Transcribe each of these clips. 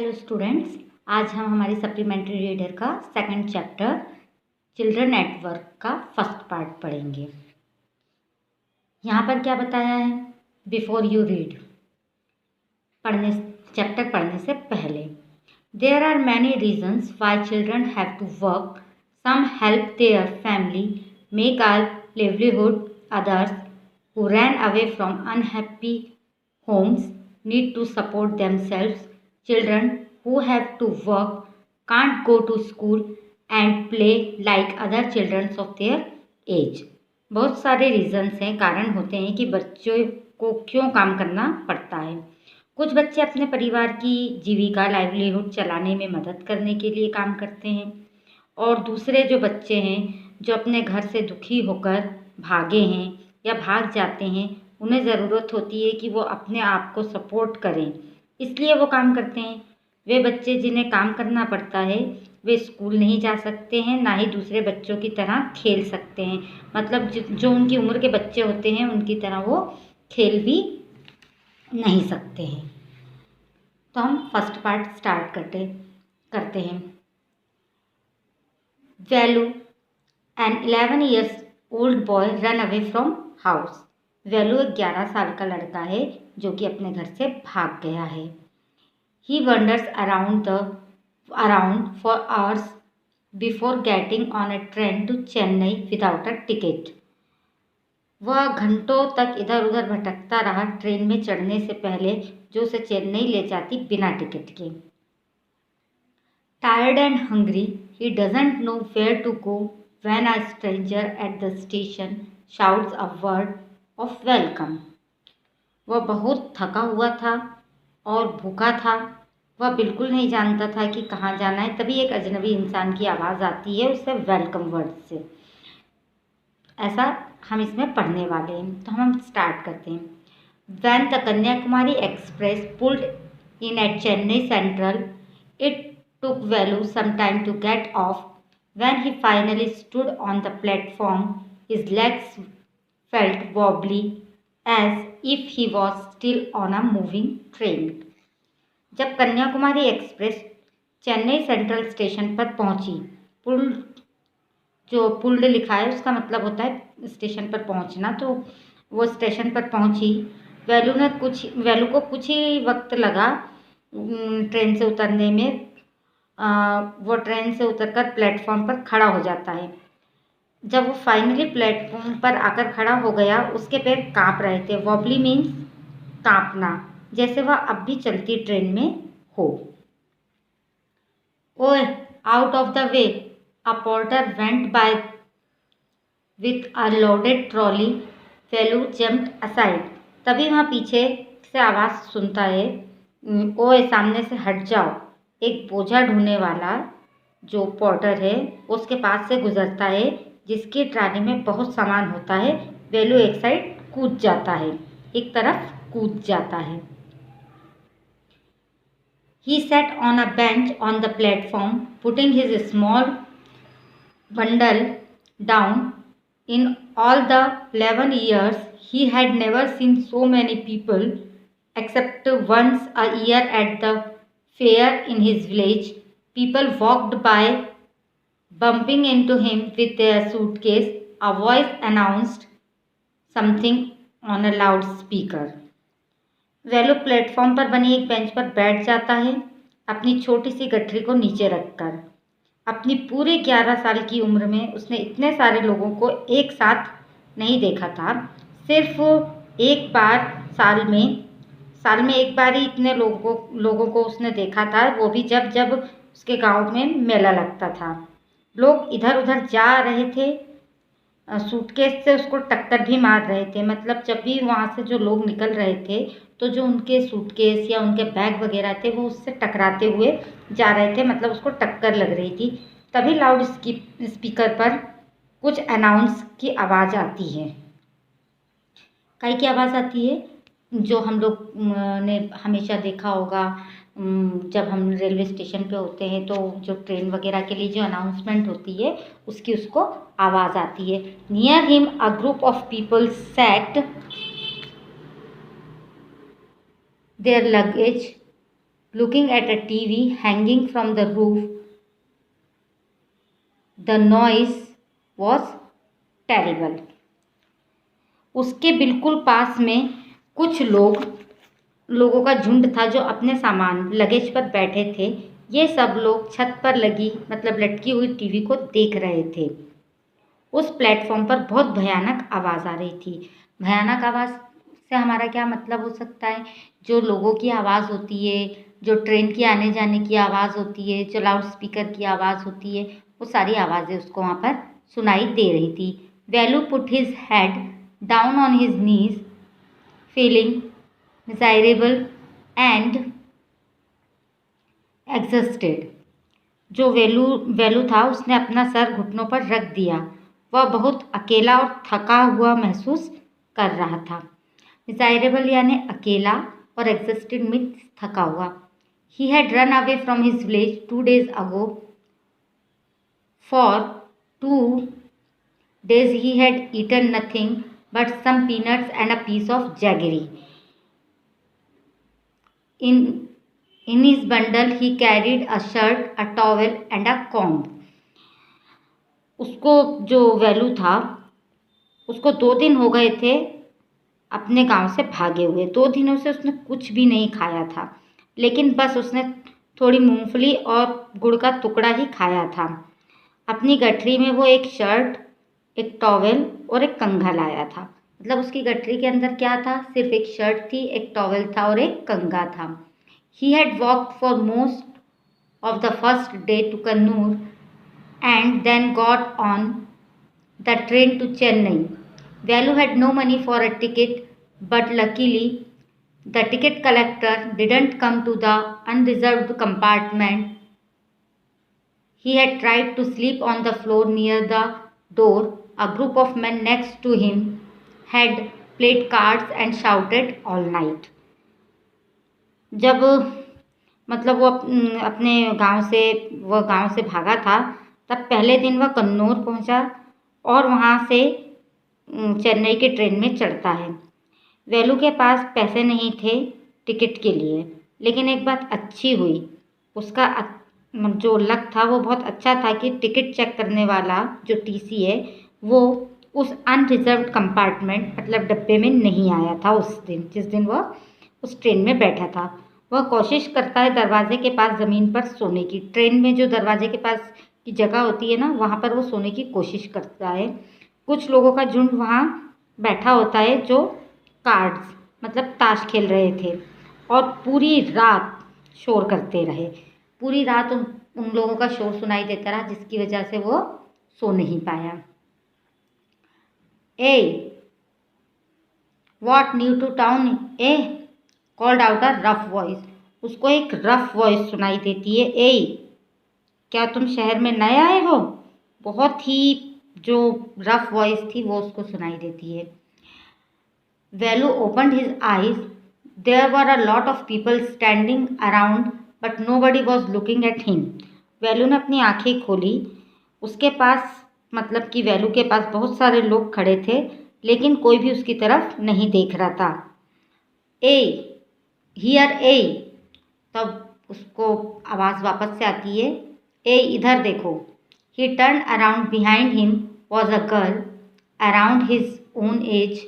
Hello students, आज हम हमारी सप्लीमेंट्री रीडर का second chapter children at work का फर्स्ट पार्ट पढ़ेंगे। यहाँ पर क्या बताया है? बिफोर यू रीड, चैप्टर पढ़ने से पहले, there are many reasons why children have to work. Some help their family make our livelihood, others who ran away from unhappy homes need to support themselves. Children who have to work can't go to school and play like other children of their age. बहुत सारे reasons हैं, कारण होते हैं कि बच्चों को क्यों काम करना पड़ता है। कुछ बच्चे अपने परिवार की जीविका लाइवलीहुड चलाने में मदद करने के लिए काम करते हैं, और दूसरे जो बच्चे हैं जो अपने घर से दुखी होकर भागे हैं या भाग जाते हैं, उन्हें ज़रूरत होती है कि वो अपने आप को सपोर्ट करें, इसलिए वो काम करते हैं। वे बच्चे जिन्हें काम करना पड़ता है वे स्कूल नहीं जा सकते हैं, ना ही दूसरे बच्चों की तरह खेल सकते हैं। मतलब जो उनकी उम्र के बच्चे होते हैं उनकी तरह वो खेल भी नहीं सकते हैं। तो हम फर्स्ट पार्ट स्टार्ट करते हैं। Velu, an 11 years old boy run away from house. Velu एक 11 साल का लड़का है जो कि अपने घर से भाग गया है। He wanders around for hours before getting on a train to Chennai without a ticket. वह घंटों तक इधर उधर भटकता रहा ट्रेन में चढ़ने से पहले जो उसे चेन्नई ले जाती बिना टिकट के। Tired and hungry, he doesn't know where to go when a stranger at the station shouts a word of welcome. वह बहुत थका हुआ था और भूखा था। वह बिल्कुल नहीं जानता था कि कहाँ जाना है। तभी एक अजनबी इंसान की आवाज़ आती है उससे वेलकम वर्ड से। ऐसा हम इसमें पढ़ने वाले हैं, तो हम स्टार्ट करते हैं। When the Kanyakumari Express pulled in at Chennai Central, it took Velu some time to get off. When he finally stood on the platform, his legs felt wobbly as if he was still on a moving train. जब Kanyakumari express Chennai central station पर पहुंची, pulled लिखा है उसका मतलब होता है station पर पहुंचना, तो वो स्टेशन पर पहुंची। वैलू को कुछ ही वक्त लगा ट्रेन से उतरने में। वो ट्रेन से उतरकर प्लेटफॉर्म पर खड़ा हो जाता है। जब वो फाइनली प्लेटफॉर्म पर आकर खड़ा हो गया उसके पैर कांप रहे थे। वॉबली मीन्स कांपना, जैसे वह अब भी चलती ट्रेन में हो। ओए, out of the way, a porter went by with a loaded trolley. Velu jumped aside. तभी वहाँ पीछे से आवाज़ सुनता है, ओए सामने से हट जाओ। एक बोझा ढोने वाला जो पोर्टर है उसके पास से गुजरता है जिसकी ट्राली में बहुत सामान होता है। वेलू एक साइड कूद जाता है, एक तरफ कूद जाता है। He sat on a bench on the platform, putting his small bundle down. In all the 11 years, he had never seen so many people, except once a year at the fair in his village. People walked by, bumping into him with their suitcase. A voice announced something on a loudspeaker. Value platform पर बनी एक bench पर बैठ जाता है, अपनी छोटी सी गठरी को नीचे रखकर। अपनी पूरी 11 साल की उम्र में उसने इतने सारे लोगों को एक साथ नहीं देखा था। सिर्फ एक बार साल में एक बार ही इतने लोगों को उसने देखा था, वो भी जब उसके गांव में मेला लगता था। लोग इधर उधर जा रहे थे, सूटकेस से उसको टक्कर भी मार रहे थे। मतलब जब भी वहाँ से जो लोग निकल रहे थे तो जो उनके सूटकेस या उनके बैग वगैरह थे वो उससे टकराते हुए जा रहे थे, मतलब उसको टक्कर लग रही थी। तभी लाउड स्पीकर पर कुछ अनाउंस की आवाज़ आती है। काई की आवाज़ आती है? जो हम लोग ने हमेशा देखा होगा, जब हम रेलवे स्टेशन पे होते हैं तो जो ट्रेन वगैरह के लिए जो अनाउंसमेंट होती है उसको आवाज़ आती है। Near him a group of people sat their luggage looking at a TV hanging from the roof. The noise was terrible. उसके बिल्कुल पास में कुछ लोगों का झुंड था जो अपने सामान लगेज पर बैठे थे। ये सब लोग छत पर लगी मतलब लटकी हुई टीवी को देख रहे थे। उस प्लेटफॉर्म पर बहुत भयानक आवाज़ आ रही थी। भयानक आवाज़ से हमारा क्या मतलब हो सकता है? जो लोगों की आवाज़ होती है, जो ट्रेन की आने जाने की आवाज़ होती है, जो लाउड स्पीकर की आवाज़ होती है, वो सारी आवाज़ें उसको वहाँ पर सुनाई दे रही थी। Value put his head down on his knees feeling miserable and exhausted. जो वेलू था उसने अपना सर घुटनों पर रख दिया। वह बहुत अकेला और थका हुआ महसूस कर रहा था। मिजरेबल यानी अकेला और एग्जॉस्टेड मीन्स थका हुआ। He had run away from his village 2 days ago. For 2 days he had eaten nothing but some peanuts and a piece of jaggery. In his bundle he carried a shirt, a towel and a comb. उसको जो value था उसको 2 दिन हो गए थे अपने गांव से भागे हुए। 2 दिनों से उसने कुछ भी नहीं खाया था, लेकिन बस उसने थोड़ी मूंगफली और गुड़ का टुकड़ा ही खाया था। अपनी गठरी में वो एक शर्ट, एक टॉवेल और एक कंघा लाया था। मतलब उसकी गठरी के अंदर क्या था? सिर्फ एक शर्ट थी, एक टॉवेल था और एक कंघा था। He had walked for most of the first day to Kannur and then got on the train to Chennai. Velu had no money for a ticket, but luckily the ticket collector didn't come to the unreserved compartment. He had tried to sleep on the floor near the door. A group of men next to him had played cards and shouted all night. जब मतलब वो अपने गांव से भागा था, तब पहले दिन वह कन्नौर पहुंचा और वहां से चेन्नई के ट्रेन में चढ़ता है। वेलू के पास पैसे नहीं थे टिकट के लिए, लेकिन एक बात अच्छी हुई। उसका जो लक था वो बहुत अच्छा था कि टिकट चेक करने वाला जो टीसी है वो उस अनरिजर्व्ड कंपार्टमेंट मतलब डब्बे में नहीं आया था उस दिन, जिस दिन वह उस ट्रेन में बैठा था। वह कोशिश करता है दरवाजे के पास ज़मीन पर सोने की। ट्रेन में जो दरवाजे के पास की जगह होती है ना, वहाँ पर वो सोने की कोशिश करता है। कुछ लोगों का झुंड वहाँ बैठा होता है जो कार्ड्स मतलब ताश खेल रहे थे और पूरी रात शोर करते रहे। पूरी रात उन लोगों का शोर सुनाई देता रहा, जिसकी वजह से वो सो नहीं पाया। Eh what new to town eh called out a rough voice. उसको एक रफ वॉइस सुनाई देती है। ए क्या तुम शहर में नए आए हो? बहुत ही जो रफ वॉइस थी वो उसको सुनाई देती है। Velu opened his eyes. There were a lot of people standing around but nobody was looking at him. Velu ने अपनी आंखें खोली। उसके पास मतलब कि वेलू के पास बहुत सारे लोग खड़े थे, लेकिन कोई भी उसकी तरफ नहीं देख रहा था। ए हियर ए, तब उसको आवाज़ वापस से आती है, ए इधर देखो। He turn around. Behind him was a girl around his own age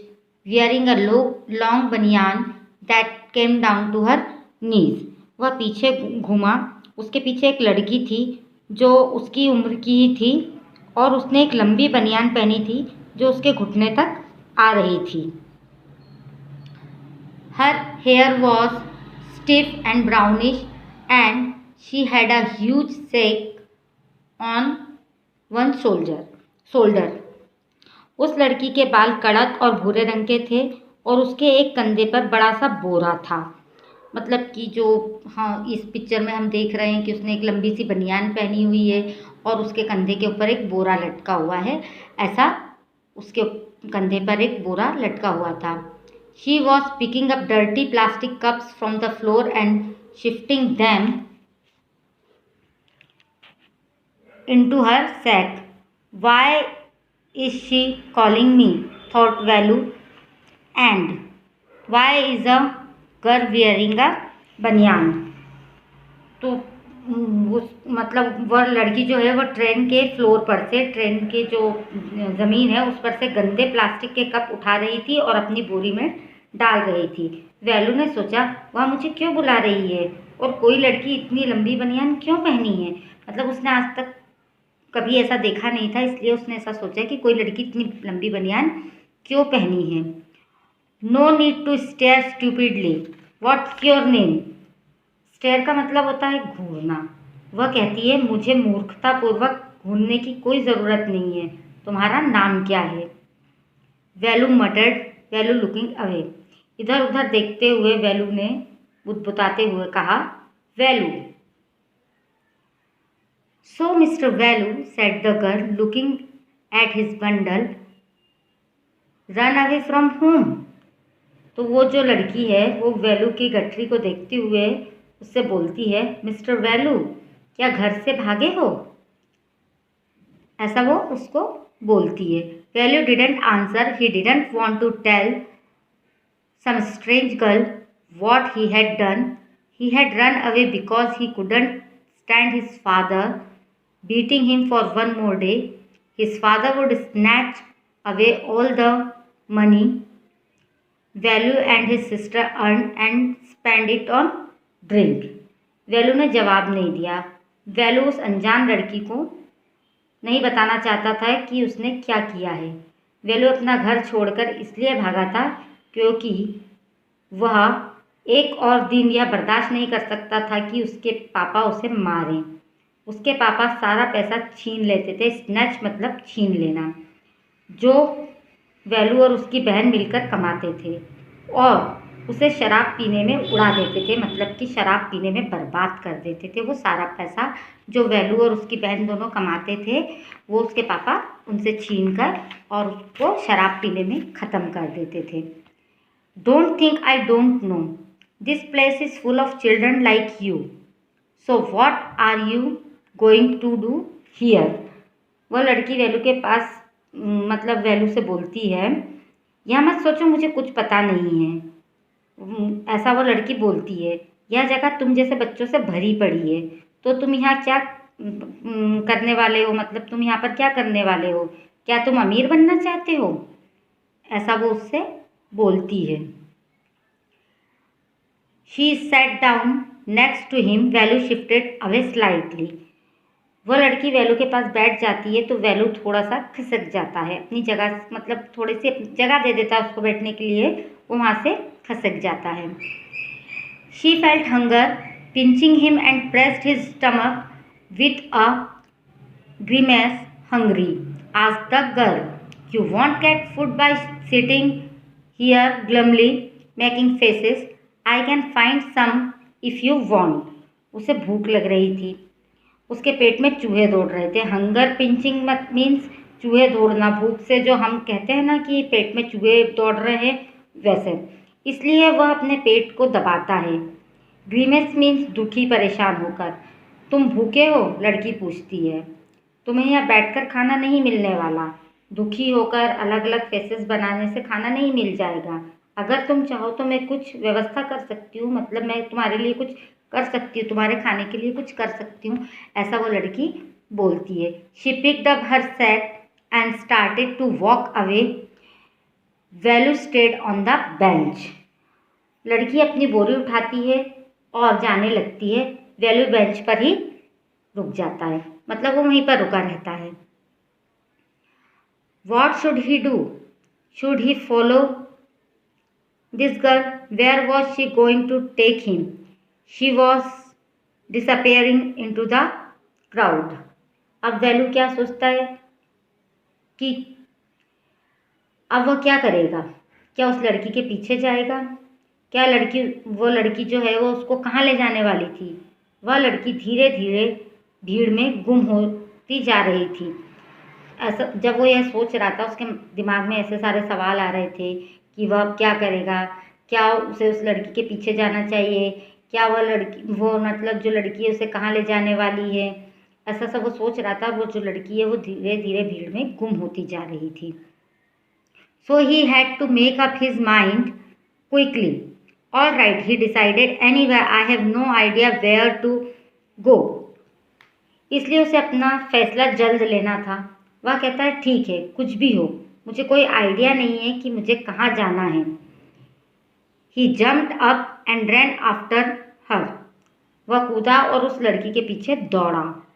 wearing a long banian that came down to her knees. वह पीछे घूमा। उसके पीछे एक लड़की थी जो उसकी उम्र की ही थी और उसने एक लंबी बनियान पहनी थी जो उसके घुटने तक आ रही थी। Her hair was stiff and brownish and she had a huge sack on one shoulder. उस लड़की के बाल कड़क और भूरे रंग के थे और उसके एक कंधे पर बड़ा सा बोरा था। मतलब कि जो इस पिक्चर में हम देख रहे हैं कि उसने एक लंबी सी बनियान पहनी हुई है और उसके कंधे के ऊपर एक बोरा लटका हुआ है, ऐसा उसके कंधे पर एक बोरा लटका हुआ था। She was picking up dirty plastic cups from the floor and shifting them into her sack. Why is she calling me? Thought Velu. And why is a girl wearing a banyan? तो उस मतलब वह लड़की जो है वो train के floor पर से, ट्रेन के जो ज़मीन है उस पर से गंदे प्लास्टिक के कप उठा रही थी और अपनी बोरी में डाल रही थी। वैलू ने सोचा, वह मुझे क्यों बुला रही है और कोई लड़की इतनी लंबी बनियान क्यों पहनी है। मतलब उसने आज तक कभी ऐसा देखा नहीं था, इसलिए उसने ऐसा सोचा कि कोई लड़की इतनी लंबी बनियान क्यों पहनी है। No need to stare stupidly, what's your name. Stare का मतलब होता है घूरना। वह कहती है, मुझे मूर्खतापूर्वक घूरने की कोई ज़रूरत नहीं है, तुम्हारा नाम क्या है। Value मटर्ड, value looking away. इधर उधर देखते हुए वैलू ने बुदबुदाते हुए कहा, value. So mister value, said the girl looking at his bundle, run away from home. तो वो जो लड़की है वो वैलू की गठरी को देखते हुए उससे बोलती है, मिस्टर वैलू, क्या घर से भागे हो। ऐसा वो उसको बोलती है। Velu didn't answer, he didn't want to tell some strange girl what he had done. He had run away because he couldn't stand his father beating him for one more day. His father would snatch away all the money Value and his sister earned and spend it on drink. Value ने जवाब नहीं दिया। Value उस अनजान लड़की को नहीं बताना चाहता था कि उसने क्या किया है। वैलू अपना घर छोड़कर इसलिए भागा था क्योंकि वह एक और दिन यह बर्दाश्त नहीं कर सकता था कि उसके पापा उसे मारें। उसके पापा सारा पैसा छीन लेते थे। स्नैच मतलब छीन लेना, जो वैलू और उसकी बहन मिलकर कमाते थे और उसे शराब पीने में उड़ा देते थे। मतलब कि शराब पीने में बर्बाद कर देते थे। वो सारा पैसा जो वैलू और उसकी बहन दोनों कमाते थे वो उसके पापा उनसे छीन कर और उसको शराब पीने में ख़त्म कर देते थे। Don't think I don't know, this place is full of children like you, so what are you going to do here. वह लड़की वैलू के पास मतलब वैलू से बोलती है, यह मत सोचो मुझे कुछ पता नहीं है। ऐसा वो लड़की बोलती है, यह जगह तुम जैसे बच्चों से भरी पड़ी है, तो तुम यहाँ क्या करने वाले हो। मतलब तुम यहाँ पर क्या करने वाले हो, क्या तुम अमीर बनना चाहते हो। ऐसा वो उससे बोलती है। She sat down next to him, Velu shifted away slightly. वो लड़की वैलू के पास बैठ जाती है तो वैलू थोड़ा सा खिसक जाता है अपनी जगह, मतलब थोड़ी सी जगह दे देता है उसको बैठने के लिए, वो वहाँ से खिसक जाता है। She felt hunger pinching him and pressed his stomach with a grimace, hungry. Asked the girl, you won't get food by sitting here glumly making faces, I can find some if you want. उसे भूख लग रही थी, उसके पेट में चूहे दौड़ रहे थे। हंगर पिंचिंग मीन्स चूहे दौड़ना, भूख से जो हम कहते हैं ना कि पेट में चूहे दौड़ रहे हैं, वैसे। इसलिए वह अपने पेट को दबाता है। ग्रीमेस मीन्स दुखी परेशान होकर। तुम भूखे हो, लड़की पूछती है। तुम्हें यहाँ बैठकर खाना नहीं मिलने वाला। दुखी होकर अलग अलग फेसेस बनाने से खाना नहीं मिल जाएगा। अगर तुम चाहो तो मैं कुछ व्यवस्था कर सकती हूँ, मतलब मैं तुम्हारे लिए कुछ कर सकती हूँ, तुम्हारे खाने के लिए कुछ कर सकती हूँ। ऐसा वो लड़की बोलती है। She picked up her sack and started to walk away, Velu stayed on the bench. लड़की अपनी बोरी उठाती है और जाने लगती है। वैलू बेंच पर ही रुक जाता है, मतलब वो वहीं पर रुका रहता है। What should he do, should he follow this girl, where was she going to take him, she was disappearing into the crowd. अब वैलू क्या सोचता है कि अब वह क्या करेगा। क्या उस लड़की के पीछे जाएगा, क्या वो लड़की जो है वो उसको कहाँ ले जाने वाली थी। वह लड़की धीरे धीरे भीड़ में गुम होती जा रही थी। ऐसा जब वो यह सोच रहा था, उसके दिमाग में ऐसे सारे सवाल आ रहे थे कि वह अब क्या करेगा। क्या उसे उस लड़की के पीछे जाना चाहिए, क्या वो मतलब जो लड़की है उसे कहाँ ले जाने वाली है। ऐसा सब वो सोच रहा था। वो जो लड़की है वो धीरे धीरे भीड़ में गुम होती जा रही थी। So he had to make up his mind quickly. All right, he decided, anyway I have no idea where to go. इसलिए उसे अपना फैसला जल्द लेना था। वह कहता है ठीक है, कुछ भी हो, मुझे कोई आइडिया नहीं है कि मुझे कहाँ जाना है। He jumped up and ran after her. वह कूदा और उस लड़की के पीछे दौड़ा।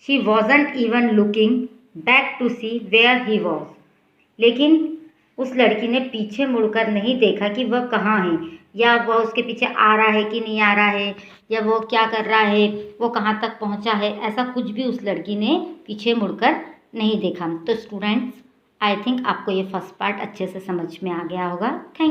She wasn't even looking back to see where he was. लेकिन उस लड़की ने पीछे मुड़कर नहीं देखा कि वह कहाँ है, या वह उसके पीछे आ रहा है कि नहीं आ रहा है, या वो क्या कर रहा है, वो कहाँ तक पहुँचा है। ऐसा कुछ भी उस लड़की ने पीछे मुड़कर नहीं देखा। तो स्टूडेंट्स, आई थिंक आपको ये फर्स्ट पार्ट अच्छे से समझ में आ गया होगा। थैंक